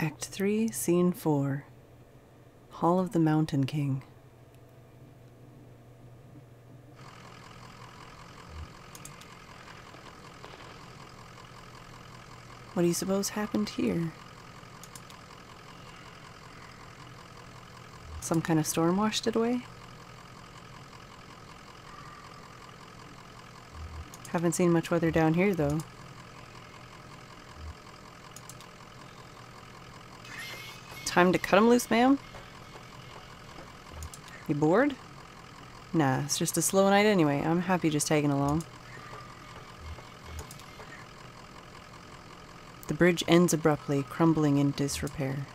Act 3, Scene 4. Hall of the Mountain King. What do you suppose happened here? Some kind of storm washed it away? Haven't seen much weather down here, though. Time to cut him loose, ma'am? You bored? Nah, it's just a slow night anyway. I'm happy just tagging along. The bridge ends abruptly, crumbling in disrepair.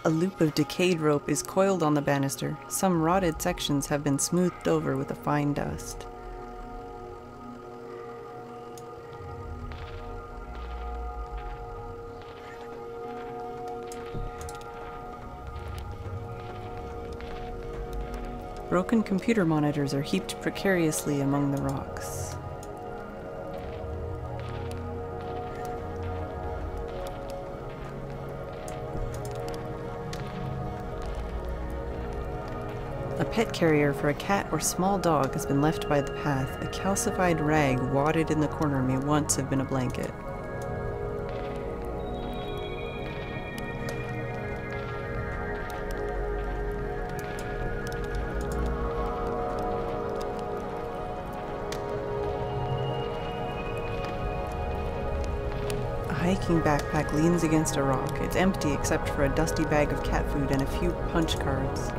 A loop of decayed rope is coiled on the banister. Some rotted sections have been smoothed over with a fine dust. Broken computer monitors are heaped precariously among the rocks. A pet carrier for a cat or small dog has been left by the path. A calcified rag wadded in the corner may once have been a blanket. A hiking backpack leans against a rock. It's empty except for a dusty bag of cat food and a few punch cards.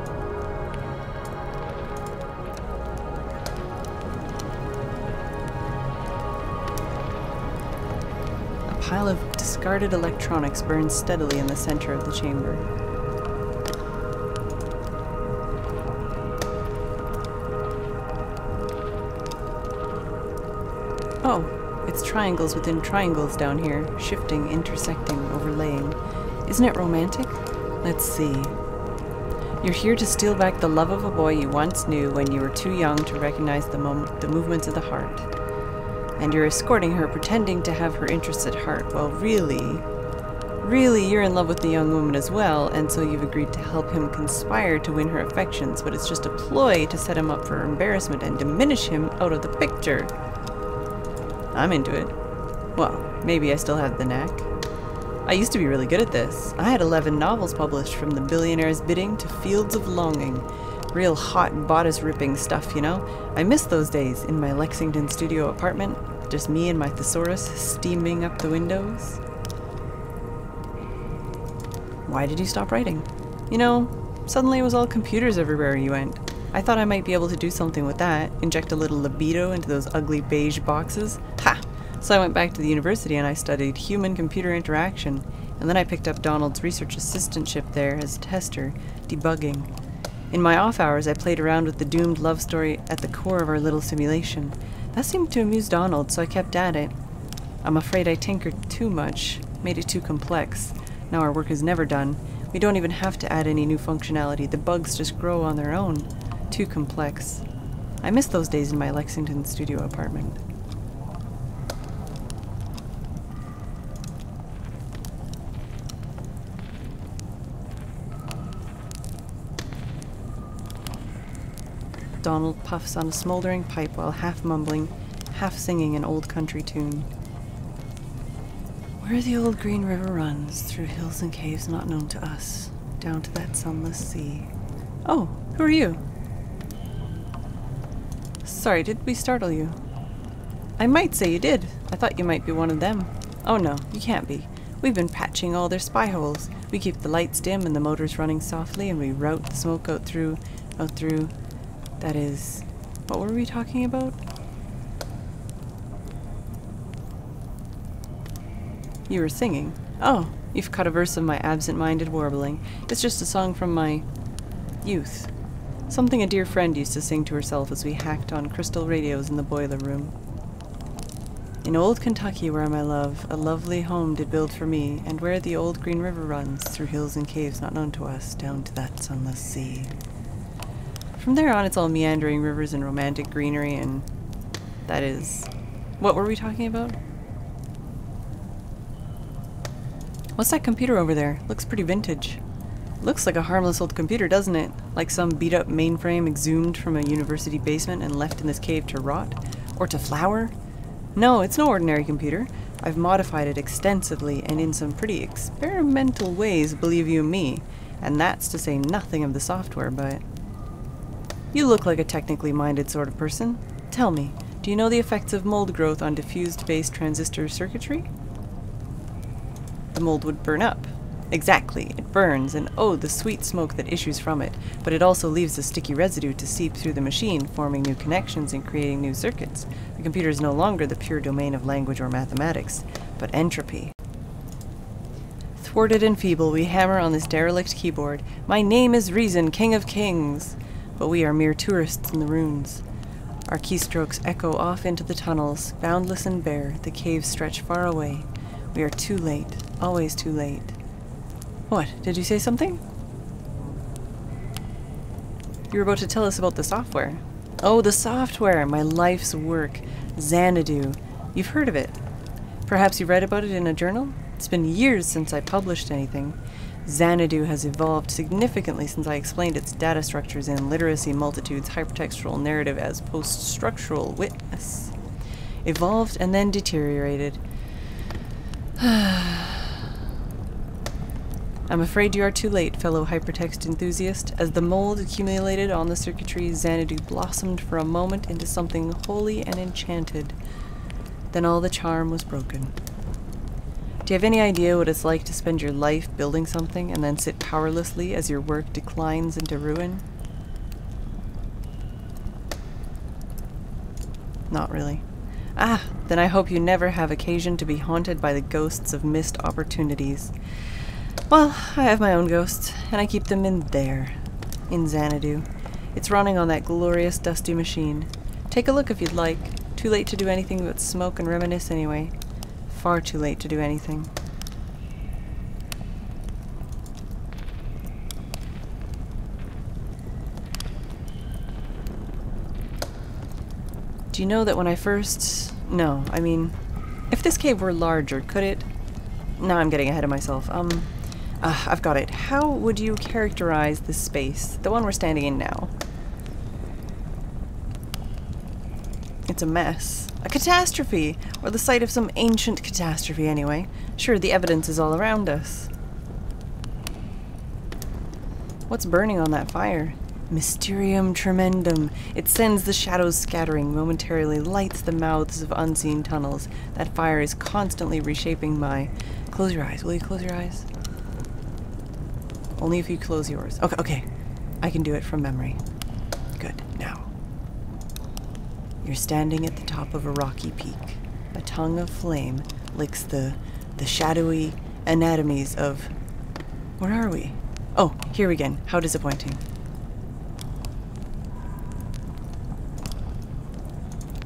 A pile of discarded electronics burns steadily in the center of the chamber. Oh, it's triangles within triangles down here, shifting, intersecting, overlaying. Isn't it romantic? Let's see. You're here to steal back the love of a boy you once knew when you were too young to recognize the movements of the heart. And you're escorting her, pretending to have her interests at heart. Well, really, you're in love with the young woman as well, and so you've agreed to help him conspire to win her affections, but it's just a ploy to set him up for embarrassment and diminish him out of the picture. I'm into it. Well, maybe I still have the knack. I used to be really good at this. I had 11 novels published, from The Billionaire's Bidding to Fields of Longing. Real hot bodice-ripping stuff, you know? I miss those days in my Lexington studio apartment. Just me and my thesaurus steaming up the windows. Why did you stop writing? You know, suddenly it was all computers everywhere you went. I thought I might be able to do something with that, inject a little libido into those ugly beige boxes. Ha! So I went back to the university and I studied human-computer interaction, and then I picked up Donald's research assistantship there as a tester, debugging. In my off hours, I played around with the doomed love story at the core of our little simulation. That seemed to amuse Donald, so I kept at it. I'm afraid I tinkered too much, made it too complex. Now our work is never done. We don't even have to add any new functionality. The bugs just grow on their own. Too complex. I miss those days in my Lexington studio apartment. Donald puffs on a smoldering pipe while half mumbling, half singing an old country tune. Where the old green river runs, through hills and caves not known to us, down to that sunless sea. Oh, who are you? Sorry, did we startle you? I might say you did. I thought you might be one of them. Oh no, you can't be. We've been patching all their spy holes. We keep the lights dim and the motors running softly, and we route the smoke out through... That is... What were we talking about? You were singing. Oh, you've caught a verse of my absent-minded warbling. It's just a song from my... youth. Something a dear friend used to sing to herself as we hacked on crystal radios in the boiler room. In old Kentucky, where my love, a lovely home did build for me, and where the old green river runs, through hills and caves not known to us, down to that sunless sea. From there on, it's all meandering rivers and romantic greenery, and that is... What were we talking about? What's that computer over there? Looks pretty vintage. Looks like a harmless old computer, doesn't it? Like some beat-up mainframe exhumed from a university basement and left in this cave to rot? Or to flower? No, it's no ordinary computer. I've modified it extensively and in some pretty experimental ways, believe you me. And that's to say nothing of the software, but... You look like a technically minded sort of person. Tell me, do you know the effects of mold growth on diffused-based transistor circuitry? The mold would burn up. Exactly, it burns, and oh, the sweet smoke that issues from it, but it also leaves a sticky residue to seep through the machine, forming new connections and creating new circuits. The computer is no longer the pure domain of language or mathematics, but entropy. Thwarted and feeble, we hammer on this derelict keyboard. My name is Reason, King of Kings! But we are mere tourists in the ruins. Our keystrokes echo off into the tunnels, boundless and bare, the caves stretch far away. We are too late, always too late. What? Did you say something? You were about to tell us about the software. Oh, the software! My life's work. Xanadu. You've heard of it. Perhaps you read about it in a journal? It's been years since I published anything. Xanadu has evolved significantly since I explained its data structures in Literacy Multitude's hypertextual narrative as post-structural witness. Evolved and then deteriorated. I'm afraid you are too late, fellow hypertext enthusiast. As the mold accumulated on the circuitry, Xanadu blossomed for a moment into something holy and enchanted. Then all the charm was broken. Do you have any idea what it's like to spend your life building something and then sit powerlessly as your work declines into ruin? Not really. Ah, then I hope you never have occasion to be haunted by the ghosts of missed opportunities. Well, I have my own ghosts, and I keep them in there, in Xanadu. It's running on that glorious dusty machine. Take a look if you'd like. Too late to do anything but smoke and reminisce anyway. Far too late to do anything. Do you know that when I first... No, I mean... If this cave were larger, could it... No, I'm getting ahead of myself. I've got it. How would you characterize this space? The one we're standing in now. It's a mess. A catastrophe! Or the site of some ancient catastrophe, anyway. Sure, the evidence is all around us. What's burning on that fire? Mysterium tremendum. It sends the shadows scattering, momentarily lights the mouths of unseen tunnels. That fire is constantly reshaping my... Close your eyes. Will you close your eyes? Only if you close yours. Okay, okay. I can do it from memory. Good. Now. You're standing at the top of a rocky peak. A tongue of flame licks the shadowy anatomies of... Where are we? Oh, here again. How disappointing.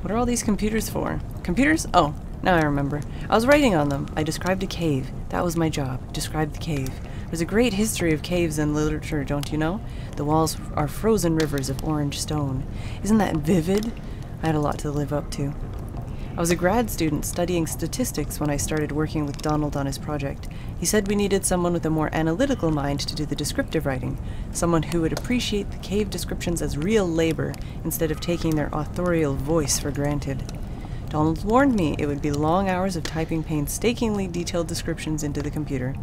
What are all these computers for? Computers? Oh, now I remember. I was writing on them. I described a cave. That was my job. Describe the cave. There's a great history of caves in literature, don't you know? The walls are frozen rivers of orange stone. Isn't that vivid? I had a lot to live up to. I was a grad student studying statistics when I started working with Donald on his project. He said we needed someone with a more analytical mind to do the descriptive writing, someone who would appreciate the cave descriptions as real labor instead of taking their authorial voice for granted. Donald warned me it would be long hours of typing painstakingly detailed descriptions into the computer.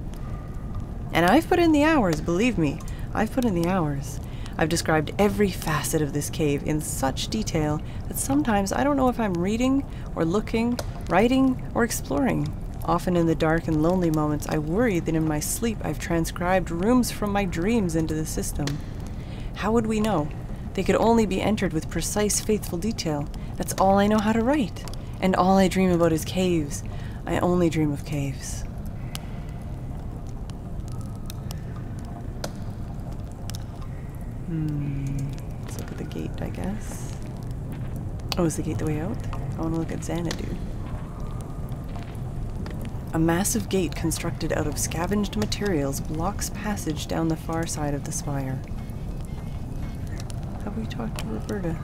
And I've put in the hours, believe me. I've put in the hours. I've described every facet of this cave in such detail that sometimes I don't know if I'm reading or looking, writing or exploring. Often in the dark and lonely moments, I worry that in my sleep I've transcribed rooms from my dreams into the system. How would we know? They could only be entered with precise, faithful detail. That's all I know how to write. And all I dream about is caves. I only dream of caves. Let's look at the gate, I guess. Oh, is the gate the way out? I want to look at Xanadu. A massive gate constructed out of scavenged materials blocks passage down the far side of the spire. Have we talked to Roberta?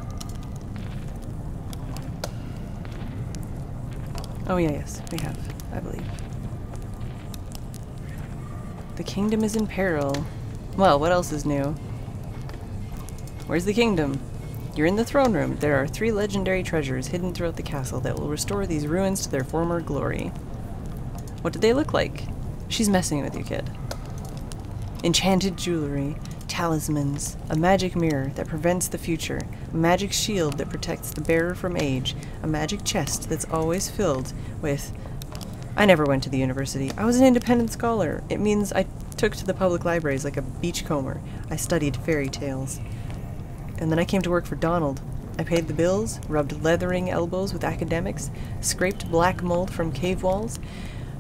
Oh yeah, yes, we have, I believe. The kingdom is in peril. Well, what else is new? Where's the kingdom? You're in the throne room. There are 3 legendary treasures hidden throughout the castle that will restore these ruins to their former glory. What do they look like? She's messing with you, kid. Enchanted jewelry, talismans, a magic mirror that prevents the future, a magic shield that protects the bearer from age, a magic chest that's always filled with... I never went to the university. I was an independent scholar. It means I took to the public libraries like a beachcomber. I studied fairy tales. And then I came to work for Donald. I paid the bills, rubbed leathering elbows with academics, scraped black mold from cave walls.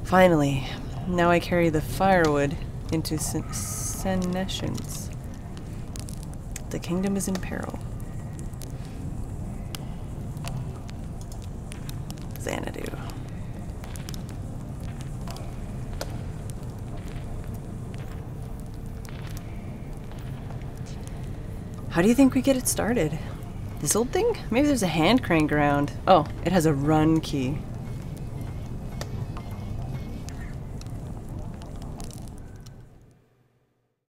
Finally, now I carry the firewood into senescence. The kingdom is in peril. Xanadu. How do you think we get it started? This old thing? Maybe there's a hand crank around. Oh, it has a run key.